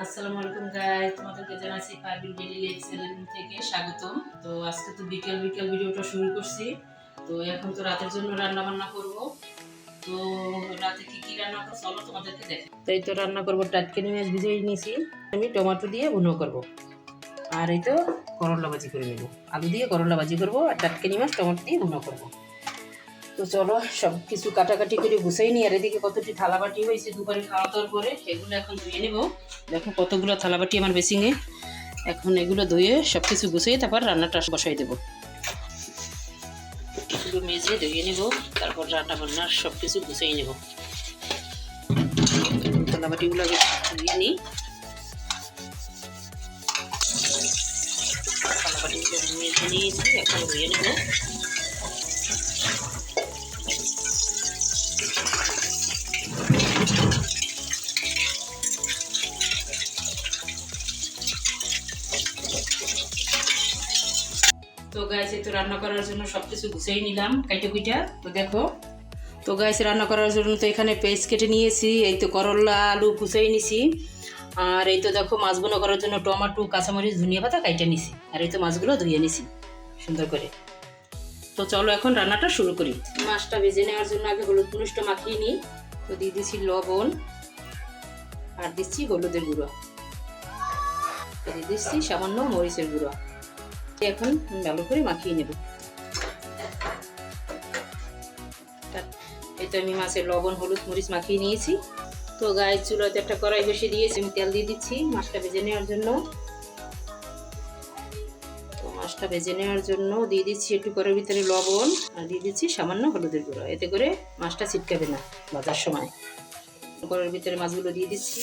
আসসালামু আলাইকুম গাইস, তোমাদেরকে জানাচ্ছি পারভিন ডেইলি লাইফ চ্যানেল থেকে স্বাগতম। তো আজকে তো বিকেল বিকেল ভিডিওটা শুরু করছি। তো এখন তো রাতের জন্য রান্না বান্না করব। তো রাতে কি কি রান্না করব চলো তোমাদেরকে দেখাই। তাই তো রান্না করব, টাটকানি মাছ ভিজিয়ে নিয়েছি, আমি টমেটো দিয়ে ভুনো করব। আর এই তো করলা ভাজি করে নেব, আলু দিয়ে করলা ভাজি করব আর টাটকানি মাছ টমেটো দিয়ে ভুনো করব। তো চলো সব কিছু কাটাকাটি করে গুছাই নি। আর এদিকে কতটি থালাবাটি হয়েছে দুপুরে খাওয়া দাওয়ার পরে, সেগুলো এখন ধুয়ে নেব। দেখো কতগুলো থালাবাটি আমার বেসিংয়ে। এখন এগুলো ধুয়ে সব কিছু গুছিয়ে তারপর রান্নাটা বসাই দেবো। এগুলো মেজে ধুয়ে নেব, তারপর রান্না বান্নার সব কিছু গুছিয়ে নেব। থালাবাটিগুলো ধুয়ে নিই। থালাবাটিগুলো মেজে নিয়েছি, এখন ধুয়ে নেব। তো গাইস এই তো রান্না করার জন্য সবকিছু গুছিয়ে নিলাম কাইটা কুইটা। তো দেখো, তো গাইস রান্না করার জন্য তো এখানে পেঁয়াজ কেটে নিয়েছি, এই তো করলা আলু কুচিয়ে নিছি। আর এই তো দেখো মাছ বোনা করার জন্য টমেটো কাঁচামরিচ ধনিয়া পাতা কাইটা নিছি। আর এই তো মাছগুলো ধুয়ে নিছি সুন্দর করে। তো চলো এখন রান্নাটা শুরু করি। মাছটা ভেজে নেওয়ার জন্য আগে হলুদ মরিচটা মাখিয়ে নিই। তো দিয়ে দিচ্ছি লবণ আর দিচ্ছি হলুদের গুঁড়ো, দিয়ে দিচ্ছি সামান্য মরিচের গুঁড়ো। এখন ভালো করে মাখিয়ে নেব। এই তো আমি মাছের লবণ হলুদ মরিচ মাখিয়ে নিয়েছি। তো গায়ের চুলাতে একটা কড়াই বসিয়ে দিয়েছি, আমি তেল দিয়ে দিচ্ছি মাছটা ভেজে নেওয়ার জন্য। তো মাছটা ভেজে নেওয়ার জন্য দিয়ে দিচ্ছি একটু করে ভিতরে লবণ আর দিয়ে দিচ্ছি সামান্য হলুদের গুঁড়ো, এতে করে মাছটা ছিটকাবে না ভাজার সময়। কড়াইয়ের ভিতরে মাছগুলো দিয়ে দিচ্ছি।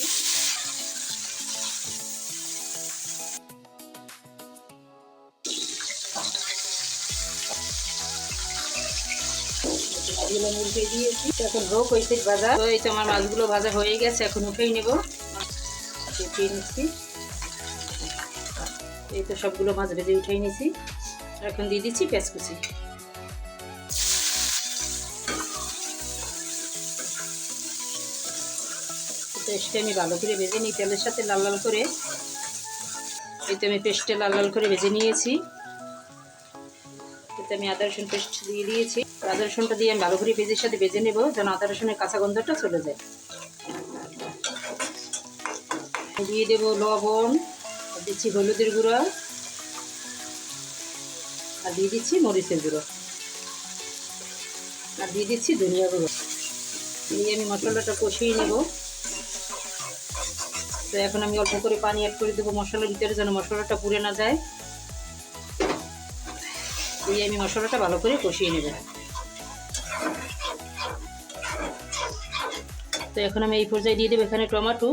মাছগুলো মুরগি দিয়েছি, এখন হোক হয়েছে ভাজা। তো এই তো আমার মাছগুলো ভাজা হয়ে গেছে, এখন উঠেই নেব। উঠিয়ে নিচ্ছি, এই তো সবগুলো মাছ ভেজে উঠেই নিয়েছি। এখন দিয়ে দিচ্ছি পেঁয়াজ কুচি। পেস্টটা আমি ভালো করে ভেজে নিই তেলের সাথে লাল লাল করে। এই তো আমি পেস্টটা লাল লাল করে ভেজে নিয়েছি। এতে আমি আদা রসুন পেস্ট দিয়ে দিয়েছি। আদা রসুনটা দিয়ে আমি ভালো করে পেঁয়াজের সাথে ভেজে নেব, যেন আদা রসুনের কাঁচা গন্ধটা চলে যায়। দিয়ে দেবো লবণ, দিচ্ছি হলুদের গুঁড়ো আর দিয়ে দিচ্ছি মরিচের গুঁড়ো আর দিয়ে দিচ্ছি ধনিয়া গুঁড়ো। দিয়ে আমি মশলাটা কষিয়ে নেব। তো এখন আমি অল্প করে পানি অ্যাড করে দেবো মশলার ভিতরে, যেন মশলাটা পুড়ে না যায়। দিয়ে আমি মশলাটা ভালো করে কষিয়ে নেব। তো এখন আমি এই পর্যায়ে দিয়ে দেবো এখানে টমেটো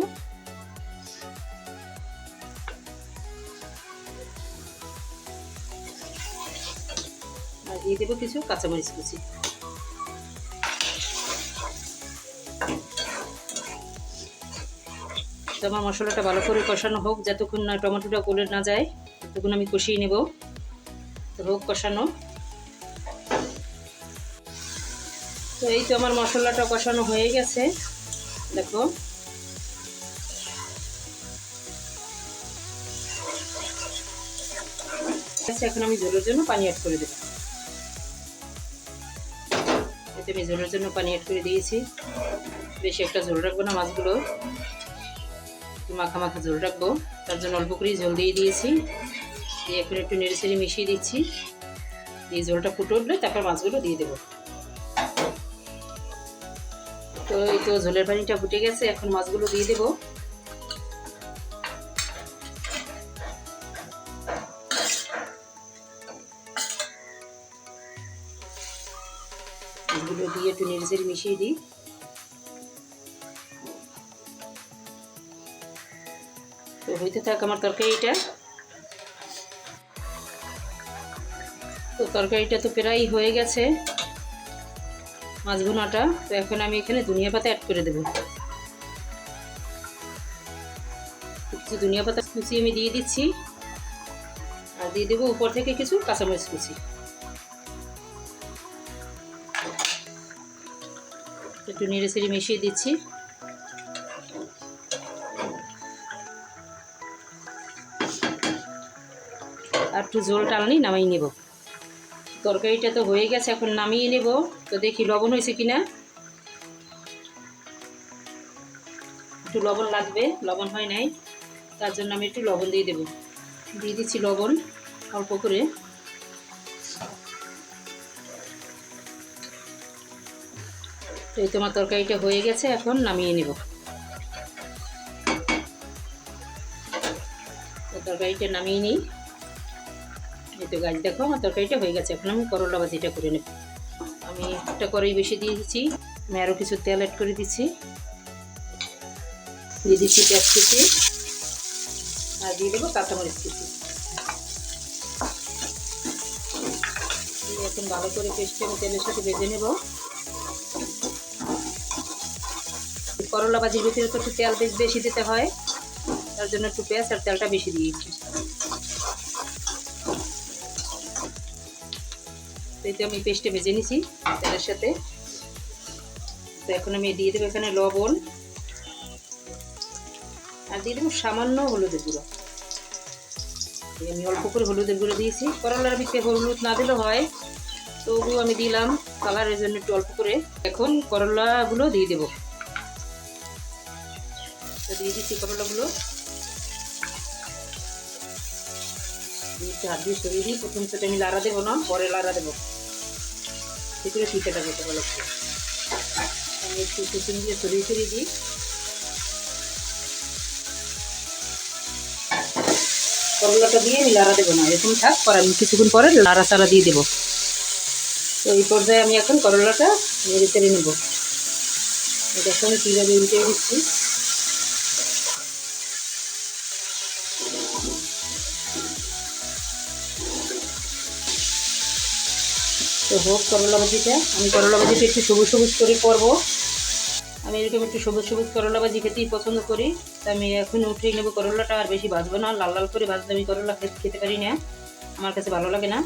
আর দিয়ে দেবো কিছু কাঁচামরিচ কুচি। তো আমার মশলাটা ভালো করে কষানো হোক, যতক্ষণ না টমেটোটা গলে না যায় ততক্ষণ আমি কষিয়ে নেব। তো হোক কষানো। তো এই তো আমার মশলাটা কষানো হয়ে গেছে, দেখো। এখন আমি ঝোলের জন্য পানি অ্যাড করে দেব। এতে আমি ঝোলের জন্য পানি অ্যাড করে দিয়েছি। বেশি একটা ঝোল রাখবো না, মাছগুলো মাখা মাখা ঝোল রাখবো, তার জন্য অল্প করেই ঝোল দিয়ে দিয়েছি। দিয়ে এখন একটু নেড়ে চেড়ে মিশিয়ে দিচ্ছি। দিয়ে ঝোলটা ফুটে উঠলে তারপর মাছগুলো দিয়ে দেবো। তো এই তো ঝোলের পানিটা ফুটে গেছে, এখন মাছগুলো দিয়ে দেবো। মাছগুলো দিয়ে একটু নেড়ে চেড়ে মিশিয়ে দিই। তো হইতে থাক আমার তরকারিটা। তো তরকারিটা তো প্রায় হয়ে গেছে, মাছ ভুনাটা। তো এখন আমি এখানে ধনিয়া পাতা অ্যাড করে দেবো। কিছু ধনিয়া পাতা কুচি আমি দিয়ে দিচ্ছি আর দিয়ে দেবো উপর থেকে কিছু কাঁচামরিচ কুচি। একটু নেড়ে চেড়ে মিশিয়ে দিচ্ছি। আর একটু ঝোল টালনি নামিয়ে নেব। তরকারিটা তো হয়ে গেছে, এখন নামিয়ে নেব। তো দেখি লবণ হয়েছে কিনা, একটু লবণ লাগবে, লবণ হয় নাই, তার জন্য আমি একটু লবণ দিয়ে দেবো। দিয়ে দিচ্ছি লবণ অল্প করে। তো এই তোমার তরকারিটা হয়ে গেছে, এখন নামিয়ে নেব। তো তরকারিটা নামিয়ে নিই। এই তো গাছ দেখো আমার তরকারিটা হয়ে গেছে, এখন আমি করলা ভাজিটা করে নেব। আমি একটা কড়াই বেশি দিয়ে দিচ্ছি, আমি আরও কিছু তেল অ্যাড করে দিচ্ছি। দিয়ে দিচ্ছি পেঁয়াজ কুচি আর দিয়ে দেবো কাঁচামরিচ কুচি। এখন ভালো করে পেস্টটা আমি তেলের সাথে ভেজে নেব। করলা ভাজির ভিতরে তো একটু তেল বেশি দিতে হয়, তার জন্য একটু পেঁয়াজ আর তেলটা বেশি দিয়েছি। তো আমি পেস্টে ভেজে নিছি তেলের সাথে। তো এখন আমি দিয়ে দেবো এখানে লবণ আর দিয়ে দেবো সামান্য হলুদের গুঁড়ো। আমি অল্প করে হলুদের গুঁড়ো দিয়েছি, করলার ভিতরে হলুদ না দিলে হয়, তবুও আমি দিলাম কালারের জন্য একটু অল্প করে। এখন করলাগুলো দিয়ে দেবো। তো দিয়ে দিচ্ছি করলাগুলো, হাত দিয়ে সরিয়ে দিই। প্রথম সেটা আমি লাড়া দেবো না, পরে লাড়া দেবো, সেগুলো পিঠাটা করতে ভালো করে। আমি একটু কুচুন দিয়ে সরিয়ে দিই। করলাটা দিয়ে আমি লাড়া দেবো না, এরকম থাক, পরে আমি কিছুক্ষণ পরে লাড়া চাড়া দিয়ে দেবো। তো এই পর্যায়ে আমি এখন করলাটা নেড়ে চেড়ে নেবো। দেখো আমি কীভাবে উল্টে দিচ্ছি। তো হোক করলা ভাজিটা, আমি করলা ভাজিটা একটু সবুজ সবুজ করে করবো। আমি এরকম একটু সবুজ সবুজ করলা ভাজি খেতেই পছন্দ করি। তো আমি এখন উঠিয়ে নেবো করলাটা, আর বেশি ভাজবো না, লাল লাল করে ভাজলে আমি করলা খেতে পারি না, আমার কাছে ভালো লাগে না।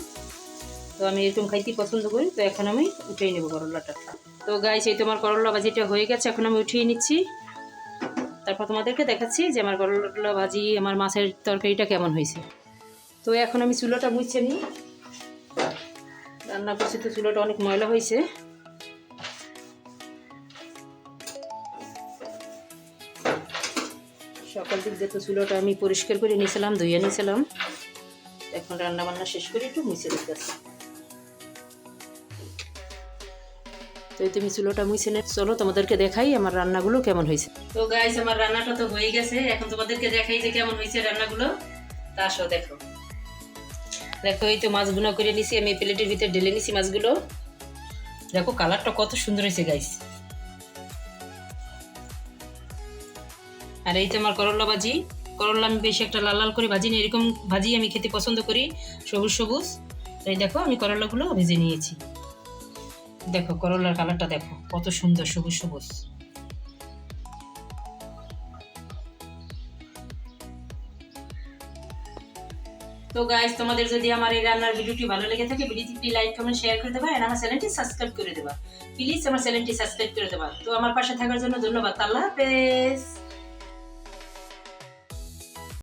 তো আমি এরকম খাইতেই পছন্দ করি। তো এখন আমি উঠিয়ে নেবো করলাটা। তো গাইস এই তোমার করলা ভাজিটা হয়ে গেছে, এখন আমি উঠিয়ে নিচ্ছি। তারপর তোমাদেরকে দেখাচ্ছি যে আমার করলা ভাজি, আমার মাছের তরকারিটা কেমন হয়েছে। তো এখন আমি চুলোটা মুছে নিই, রান্না করছি তো চুলোটা অনেক ময়লা হয়েছে। সকাল দিক দিয়ে তো চুলোটা আমি পরিষ্কার করে নিয়েছিলাম, ধুয়ে নিয়েছিলাম। এখন রান্না বান্না শেষ করে একটু মুছে দিতেছি। তো তুমি চুলোটা মুছে নে, চলো তোমাদেরকে দেখাই আমার রান্নাগুলো কেমন হয়েছে। তো গাইস আমার রান্নাটা তো হয়ে গেছে, এখন তোমাদেরকে দেখাই যে কেমন হয়েছে রান্নাগুলো। তা আসো দেখো। দেখো এই তো মাছ ভুনা করে নিছি, আমি প্লেটের ভিতরে ঢেলে নিছি মাছগুলো। দেখো কালারটা কত সুন্দর হয়েছে গাইস। আর এই তো আমার করলা ভাজি। করলা আমি বেশি একটা লাল লাল করে ভাজি না, এরকম ভাজি আমি খেতে পছন্দ করি, সবুজ সবুজ। তাই দেখো আমি করলাগুলো ভেজে নিয়েছি। দেখো করলার কালারটা দেখো কত সুন্দর সবুজ সবুজ। তো গাইস তোমাদের যদি আমার এই রান্নার ভিডিওটি ভালো লেগে থাকে, প্লিজ লাইক কমেন্ট শেয়ার করে দেবা, আর আমার চ্যানেলটি সাবস্ক্রাইব করে দেবা। প্লিজ আমার চ্যানেলটি সাবস্ক্রাইব করে দেবা। তো আমার পাশে থাকার জন্য ধন্যবাদ। আল্লাহ হাফেজ।